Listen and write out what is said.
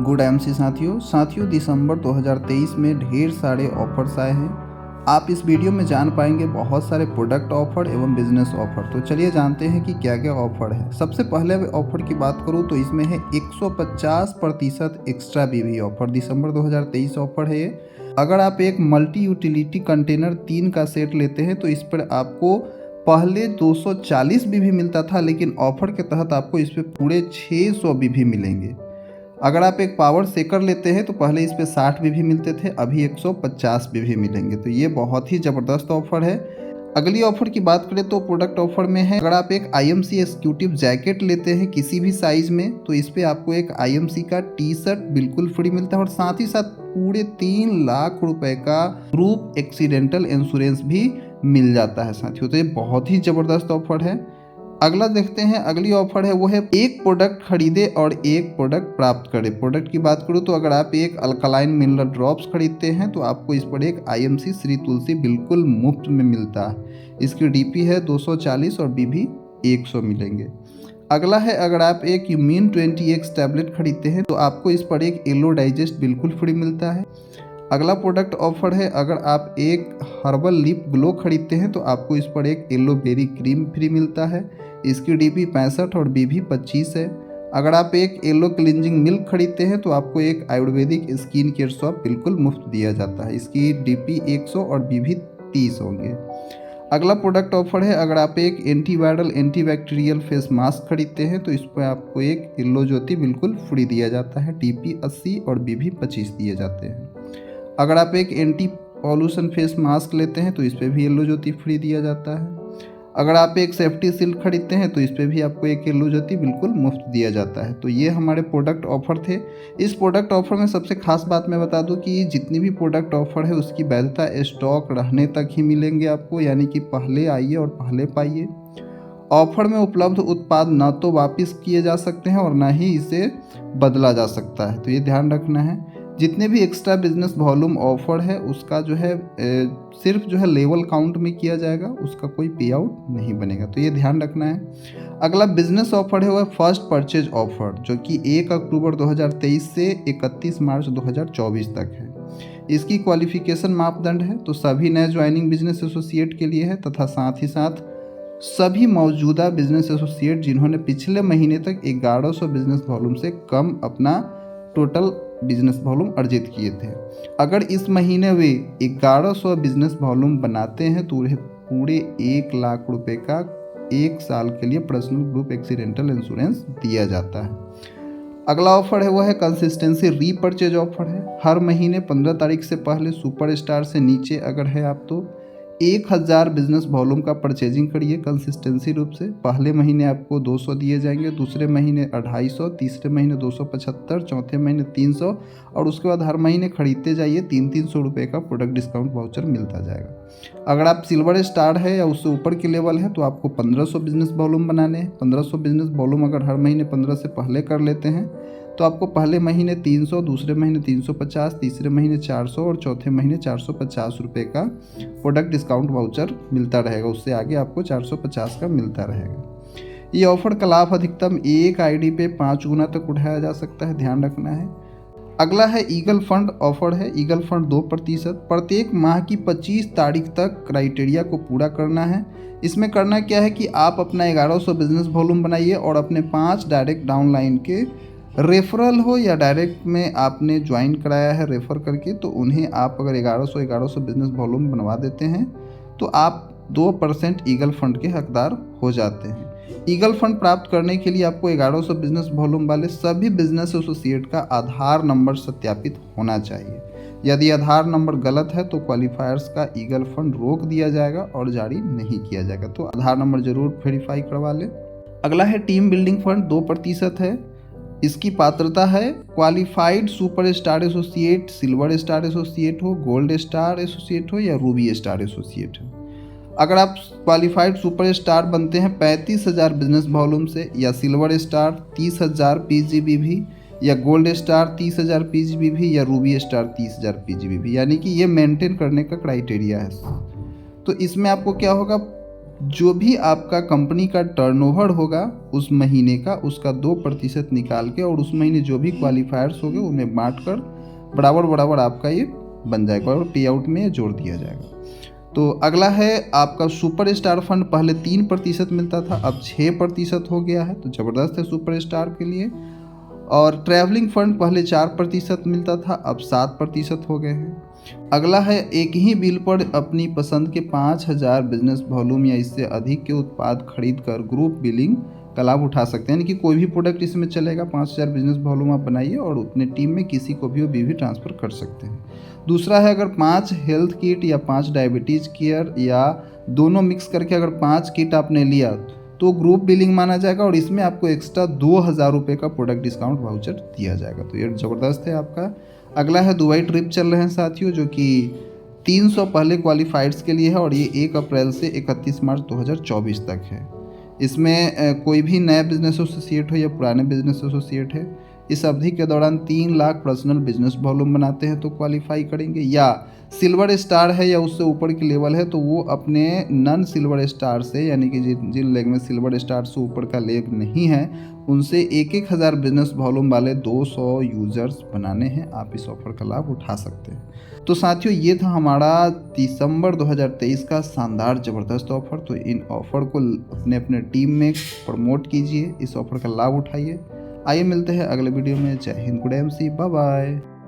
Good MC साथियों दिसंबर 2023 में ढेर सारे ऑफर्स आए हैं। आप इस वीडियो में जान पाएंगे बहुत सारे प्रोडक्ट ऑफर एवं बिजनेस ऑफर। तो चलिए जानते हैं कि क्या क्या ऑफर है। सबसे पहले ऑफर की बात करूं तो इसमें है 150% एक्स्ट्रा बीवी ऑफर। दिसंबर 2023 ऑफर है ये। अगर आप एक मल्टी यूटिलिटी कंटेनर 3 का सेट लेते हैं तो इस पर आपको पहले 240 बीवी मिलता था, लेकिन ऑफर के तहत आपको इस पर पूरे 600 बीवी मिलेंगे। अगर आप एक पावर सेकर लेते हैं तो पहले इस पे 60 बीवी मिलते थे, अभी 150 बीवी मिलेंगे। तो ये बहुत ही ज़बरदस्त ऑफर है। अगली ऑफर की बात करें तो प्रोडक्ट ऑफर में है, अगर आप एक IMC एग्जीक्यूटिव जैकेट लेते हैं किसी भी साइज में तो इस पे आपको एक IMC का टी शर्ट बिल्कुल फ्री मिलता है और साथ ही साथ पूरे 3 लाख रुपए का ग्रुप एक्सीडेंटल इंश्योरेंस भी मिल जाता है साथियों। तो ये बहुत ही ज़बरदस्त ऑफर है। अगला देखते हैं, अगली ऑफर है वो है एक प्रोडक्ट खरीदे और एक प्रोडक्ट प्राप्त करें। प्रोडक्ट की बात करूँ तो अगर आप एक अल्कलाइन मिनरल ड्रॉप्स खरीदते हैं तो आपको इस पर एक IMC श्री तुलसी बिल्कुल मुफ्त में मिलता है। इसकी DP है 240 और BV 100 मिलेंगे। अगला है, अगर आप एक यूमिन 20X टैबलेट खरीदते हैं तो आपको इस पर एक येलो डाइजेस्ट बिल्कुल फ्री मिलता है। अगला प्रोडक्ट ऑफर है, अगर आप एक हर्बल लिप ग्लो खरीदते हैं तो आपको इस पर एक येलो बेरी क्रीम फ्री मिलता है। इसकी DP 65 और BV 25 है। अगर आप एक येलो क्लिनजिंग मिल्क खरीदते हैं तो आपको एक आयुर्वेदिक स्किन केयर सॉप बिल्कुल मुफ्त दिया जाता है। इसकी DP 100 और BV 30 होंगे। अगला प्रोडक्ट ऑफर है, अगर आप एक एंटीवायरल एंटीबैक्टीरियल फेस मास्क खरीदते हैं तो इस पर आपको एक येलो ज्योति बिल्कुल फ्री दिया जाता है। DP 80 और BV 25 दिए जाते हैं। अगर आप एक एंटी पॉल्यूशन फेस मास्क लेते हैं तो इस पर भी येलो ज्योति फ्री दिया जाता है। अगर आप एक सेफ्टी शील्ड खरीदते हैं तो इस पर भी आपको एक येलो ज्योति बिल्कुल मुफ्त दिया जाता है। तो ये हमारे प्रोडक्ट ऑफर थे। इस प्रोडक्ट ऑफर में सबसे खास बात मैं बता दूं कि जितनी भी प्रोडक्ट ऑफर है उसकी वैधता स्टॉक रहने तक ही मिलेंगे आपको, यानी कि पहले आइए और पहले पाइए। ऑफर में उपलब्ध उत्पाद न तो वापस किए जा सकते हैं और न ही इसे बदला जा सकता है, तो ये ध्यान रखना है। जितने भी एक्स्ट्रा बिजनेस वॉल्यूम ऑफर है उसका जो है सिर्फ जो है लेवल काउंट में किया जाएगा, उसका कोई पे आउट नहीं बनेगा, तो ये ध्यान रखना है। अगला बिजनेस ऑफर है वह फर्स्ट परचेज ऑफर, जो कि 1 अक्टूबर 2023 से 31 मार्च 2024 तक है। इसकी क्वालिफिकेशन मापदंड है तो सभी नए ज्वाइनिंग बिजनेस एसोसिएट के लिए है तथा साथ ही साथ सभी मौजूदा बिजनेस एसोसिएट जिन्होंने पिछले महीने तक 1100 बिजनेस वॉल्यूम से कम अपना टोटल बिजनेस वॉल्यूम अर्जित किए थे। अगर इस महीने वे 1100 बिजनेस वॉल्यूम बनाते हैं तो उन्हें पूरे 1 लाख रुपए का 1 साल के लिए पर्सनल ग्रुप एक्सीडेंटल इंश्योरेंस दिया जाता है। अगला ऑफर है वह है कंसिस्टेंसी रीपर्चेज ऑफर है। हर महीने 15 तारीख से पहले सुपरस्टार से नीचे अगर है आप तो 1000 बिजनेस वॉल्यूम का परचेजिंग करिए कंसिस्टेंसी रूप से। पहले महीने आपको 200 दिए जाएंगे, दूसरे महीने 250, तीसरे महीने 275, चौथे महीने 300 और उसके बाद हर महीने खरीदते जाइए 300 रुपये का प्रोडक्ट डिस्काउंट वाउचर मिलता जाएगा। अगर आप सिल्वर स्टार है या उससे ऊपर के लेवल है तो आपको 1500 बिजनेस वॉल्यूम बनाने हैं। 1500 बिजनेस वॉल्यूम अगर हर महीने 15 से पहले कर लेते हैं तो आपको पहले महीने 300, दूसरे महीने 350, तीसरे महीने 400 और चौथे महीने 450 रुपये का प्रोडक्ट डिस्काउंट वाउचर मिलता रहेगा। उससे आगे आपको 450 का मिलता रहेगा। ये ऑफर का लाभ अधिकतम एक ID पे 5 गुना तक उठाया जा सकता है, ध्यान रखना है। अगला है ईगल फंड ऑफर है। Eagle fund 2%। प्रत्येक माह की 25 तारीख तक क्राइटेरिया को पूरा करना है। इसमें करना क्या है कि आप अपना 1100 बिजनेस वॉल्यूम बनाइए और अपने 5 डायरेक्ट डाउनलाइन के रेफरल हो या डायरेक्ट में आपने ज्वाइन कराया है रेफर करके, तो उन्हें आप अगर 1100 बिजनेस वॉल्यूम बनवा देते हैं तो आप 2% ईगल फंड के हकदार हो जाते हैं। ईगल फंड प्राप्त करने के लिए आपको 1100 बिजनेस वॉल्यूम वाले सभी बिजनेस एसोसिएट का आधार नंबर सत्यापित होना चाहिए। यदि आधार नंबर गलत है तो क्वालिफायर्स का ईगल फंड रोक दिया जाएगा और जारी नहीं किया जाएगा, तो आधार नंबर जरूर वेरीफाई करवा लें। अगला है टीम बिल्डिंग फंड 2% है। इसकी पात्रता है qualified super star associate, silver star associate हो, गोल्ड स्टार एसोसिएट हो या रूबी स्टार एसोसिएट हो। अगर आप क्वालिफाइड सुपर स्टार बनते हैं 35,000 बिजनेस वॉल्यूम से, या सिल्वर स्टार 30,000 PGBV, या गोल्ड स्टार 30,000 PGBV, या रूबी स्टार 30,000 PGBV, यानी कि ये मेंटेन करने का क्राइटेरिया है। तो इसमें आपको क्या होगा, जो भी आपका कंपनी का टर्नओवर होगा उस महीने का, उसका 2% निकाल के और उस महीने जो भी क्वालिफायर्स होंगे उन्हें बांट कर बराबर बराबर आपका ये बन जाएगा और पे आउट में जोड़ दिया जाएगा। तो अगला है आपका सुपर स्टार फंड। पहले 3% मिलता था, अब 6% हो गया है, तो ज़बरदस्त है सुपर स्टार के लिए। और ट्रैवलिंग फंड पहले 4% मिलता था, अब 7% हो गए हैं। अगला है एक ही बिल पर अपनी पसंद के 5000 बिजनेस वॉल्यूम या इससे अधिक के उत्पाद खरीद कर ग्रुप बिलिंग का लाभ उठा सकते हैं, यानी कि कोई भी प्रोडक्ट इसमें चलेगा। 5000 बिजनेस वॉल्यूम आप बनाइए और उतने टीम में किसी को भी वो भी ट्रांसफ़र कर सकते हैं। दूसरा है अगर 5 हेल्थ किट या 5 डायबिटीज़ केयर या दोनों मिक्स करके अगर 5 किट आपने लिया तो ग्रुप बिलिंग माना जाएगा और इसमें आपको एक्स्ट्रा 2000 रुपये का प्रोडक्ट डिस्काउंट वाउचर दिया जाएगा। तो ये ज़बरदस्त है आपका। अगला है दुबई ट्रिप चल रहे हैं साथियों, जो कि 300 पहले क्वालिफाइड्स के लिए है और ये 1 अप्रैल से 31 मार्च 2024 तक है। इसमें कोई भी नया बिजनेस एसोसिएट हो या पुराने बिजनेस एसोसिएट है, इस अवधि के दौरान 3 लाख पर्सनल बिजनेस वॉल्यूम बनाते हैं तो क्वालिफाई करेंगे, या सिल्वर स्टार है या उससे ऊपर की लेवल है तो वो अपने नन सिल्वर स्टार से, यानी कि जिन लेग में सिल्वर स्टार से ऊपर का लेग नहीं है उनसे 1,000 बिजनेस वॉल्यूम वाले 200 यूजर्स बनाने हैं। आप इस ऑफर का लाभ उठा सकते हैं। तो साथियों ये था हमारा दिसंबर 2023 का शानदार ज़बरदस्त ऑफ़र। तो इन ऑफ़र को अपने अपने टीम में प्रमोट कीजिए, इस ऑफ़र का लाभ उठाइए। आइए मिलते हैं अगले वीडियो में। जय हिंद, गुड एमसी, बाय बाय।